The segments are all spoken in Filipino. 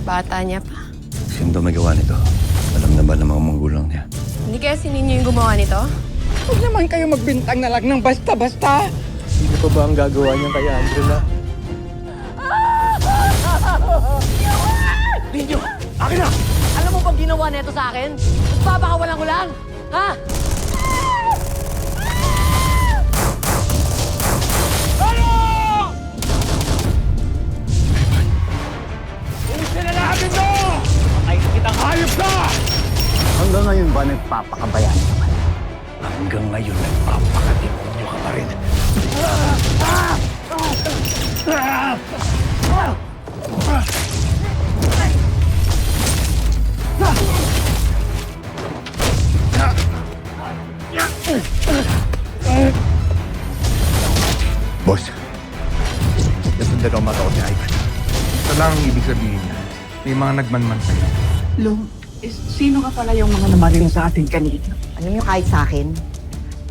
Bata niya pa. Sino daw may gawa nito? Alam na ba ng mga magulang niya? Hindi kaya si Ninyo yung gumawa nito? Huwag naman kayo magbintang na lang ng basta-basta. Sino pa ba ang gagawa niya kay Angela? Ninyo! Akin na! Alam mo bang ginawa nito sa akin? Nagpapakawalan ko lang! Ha? Ano? Ulisin na natin to! Ay, kitang hayop ka! Hanggang ngayon ba nagpapakabayan ka pa? Hanggang ngayon, nagpapakademonyo ka pa rin. Boss, nasundan ako mataot ni Ivan. Ito lang ang ibig sabihin niya. May mga nagmanman sa'yo. Long, sino ka pala yung mga namaling sa atin kanina? Alam niyo, kahit sa akin,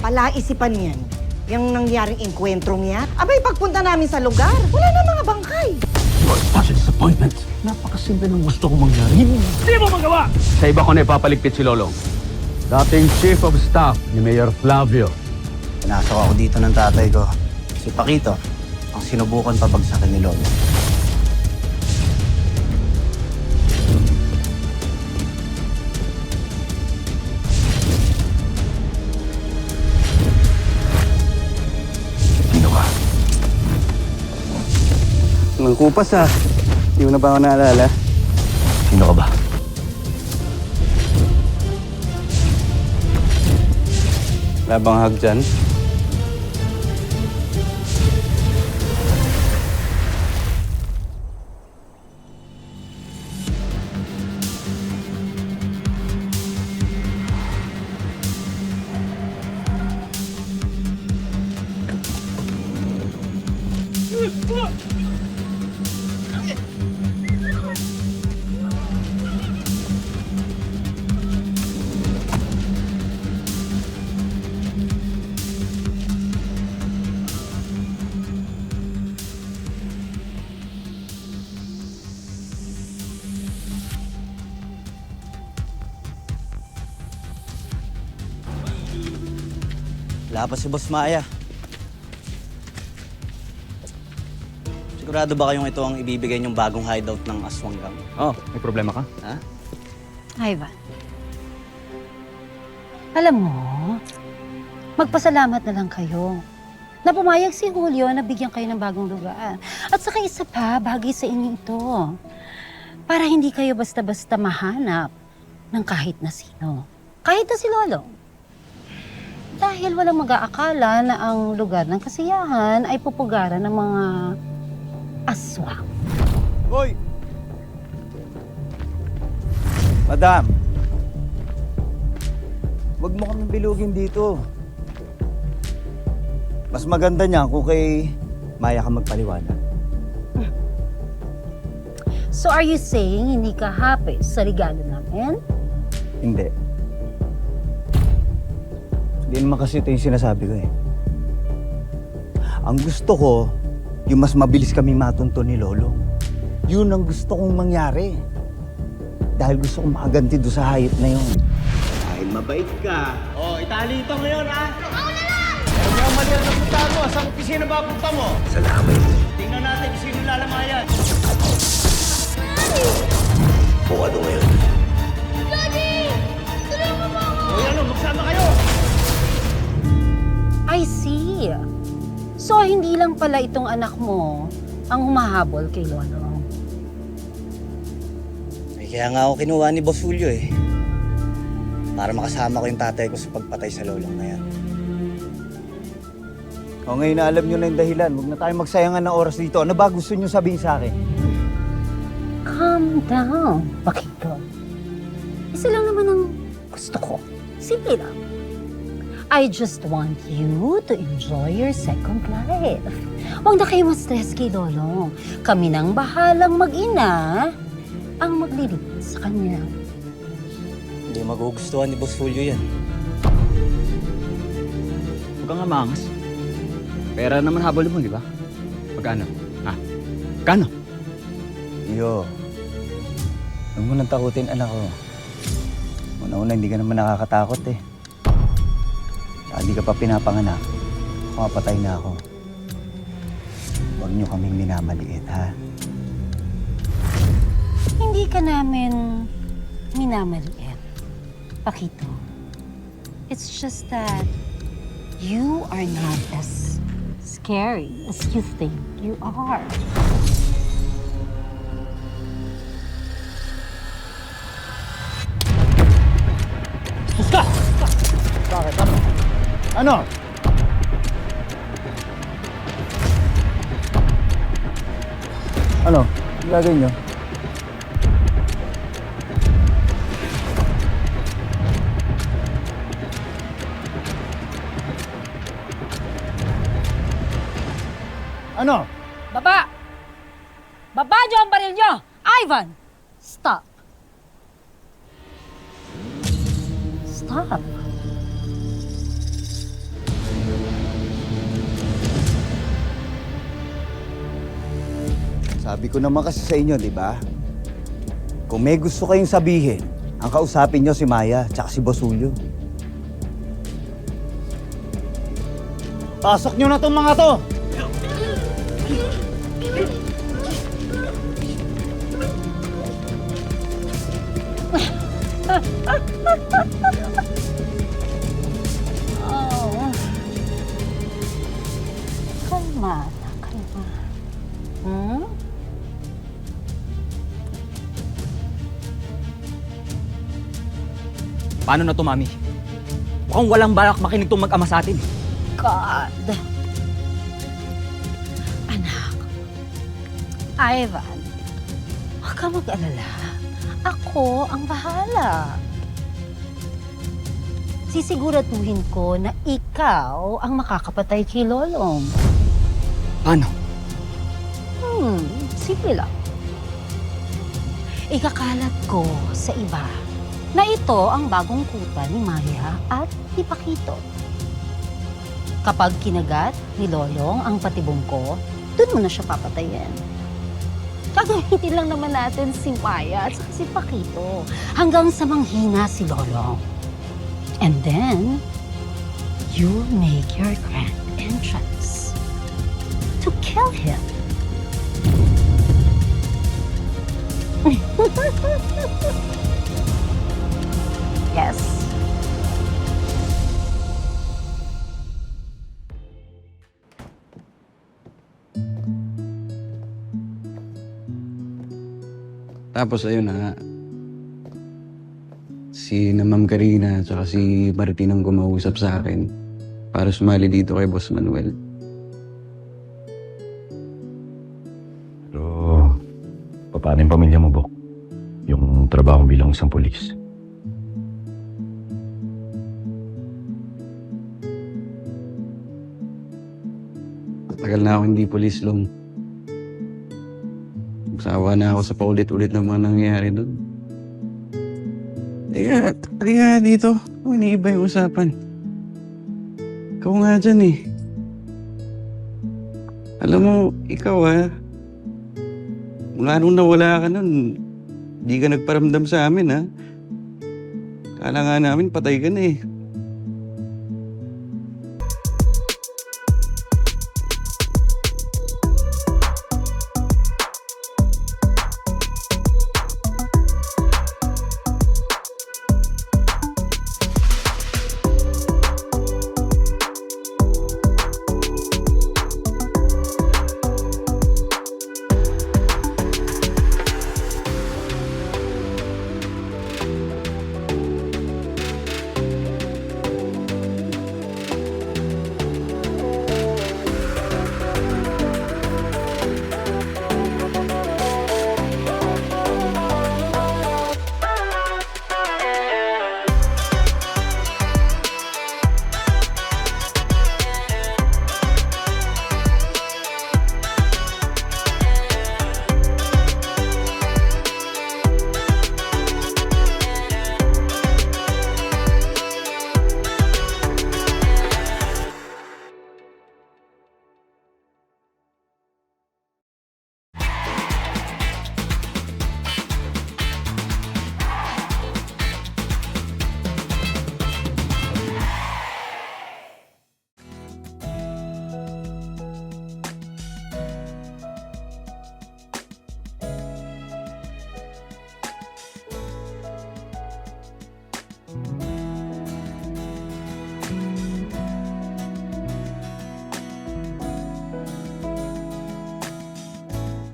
palaisipan yan. Yung nangyaring engkwentrong yan. Abay, pagpunta namin sa lugar, wala na mga bangkay. You're such a disappointment. Napakasimple ng gusto kong mangyari. Hindi mo magawa! Sa iba ko na ipapaligpit si Lolong. Dating Chief of Staff ni Mayor Flavio. Pinasok ako dito ng tatay ko. Si Paquito, ang sinubukan pabagsakin ni Lolo. Sino ka? Nang kupas ah. Hindi mo na ba ako naalala? Sino ka ba? Wala bang hug dyan? Wala pa si Boss Maya. Sigurado ba kayong ito ang ibibigay niyong bagong hideout ng Aswang Gang? Oh, may problema ka? Ha? Ivan, alam mo, magpasalamat na lang kayo na pumayag si Julio na bigyan kayo ng bagong lugar. At saka isa pa, bagay sa inyo ito. Para hindi kayo basta-basta mahanap ng kahit na sino. Kahit na si Lolo. Dahil walang mag-aakala na ang lugar ng kasiyahan ay pupugaran ng mga aswang. Hoy! Madam! Huwag mo kaming bilugin dito. Mas maganda niya kung kay Maya ka magpaliwanag. So are you saying hindi ka happy sa regalo namin? Hindi. Hindi naman kasi ito yung sinasabi ko eh. Ang gusto ko, yung mas mabilis kami matunto ni Lolo. Yun ang gusto kong mangyari. Dahil gusto kong makaganti doon sa hayop na yun. Dahil mabait ka. Oh, itali ito ngayon, ha? Ako na lang! Pero may ang mali ang punta mo. Saan opisina ba punta mo? Sa langit. Tingnan natin kung sino lalamayan. O ano ngayon? O yan, magsama kayo! I see. So, hindi lang pala itong anak mo ang humahabol kay Lolo. Eh, kaya nga ako kinuha ni Boss Julio eh. Para makasama ko yung tatay ko sa pagpatay sa lolong na yan. O ngayon na alam nyo na yung dahilan. Huwag na tayo magsayangan ng oras dito. Ano ba gusto nyo sabihin sa akin? Calm down, Paquito. Isa lang naman ang gusto ko. Simple lang. I just want you to enjoy your second life. Huwag na kayo ma-stress kay Lolo. Kami nang bahalang mag-ina ang maglilipit sa kanya. Hindi magugustuhan ni Boss Julio yan. Huwag kang amangas. Pera naman habol mo, di ba? Magkano? Ha? Magkano? Yo, Huwag mo nang takutin, anak ko. Una-una, hindi ka naman nakakatakot eh. Tsaka hindi ka pa pinapanganak. Mapatay na ako. Huwag niyo kaming minamaliit, ha? Hindi ka namin minamaliit, Pakito. It's just that you are not as scary as you think you are. Bakit? Ano? Ano? Gagawin niyo? Ano? Baba! Baba niyo ang baril niyo! Ivan! Stop! Stop! Sabi ko naman kasi sa inyo, di ba? Kung may gusto kayong sabihin, ang kausapin nyo si Maya tsaka si Basulio. Pasok nyo na tong mga to! Oh. Kalma na, kalma. Hmm? Paano na to, Mami? Mukhang walang balak makinig tong mag-ama sa atin. God. Anak. Ivan, huwag ka mag-alala. Ako ang bahala. Sisiguraduhin ko na ikaw ang makakapatay kay Lolong. Paano? Simple lang. Ikakalat ko sa iba na ito ang bagong kuta ni Maya at ni Pakito. Kapag kinagat ni Lolong ang patibong ko, dun mo na siya papatayin. Gagamitin lang naman natin si Maya at si Pakito hanggang sa manghina si Lolong. And then, you'll make your grand entrance to kill him. Yes. Tapos ayun na nga. Si na Ma'am Karina at saka si Martin ang gumausap sa akin para sumali dito kay Boss Manuel. Pero, paano yung pamilya mo, Bok? Yung trabaho bilang isang pulis. Tagal na ako hindi pulis, Long. Sawa na ako sa paulit-ulit ng mga nangyayari doon. Teka dito. Iniiba yung usapan. Ikaw nga dyan eh. Alam mo, ikaw mula nung nawala ka nun, di ka nagparamdam sa amin ha. Kala nga namin patay ka na eh.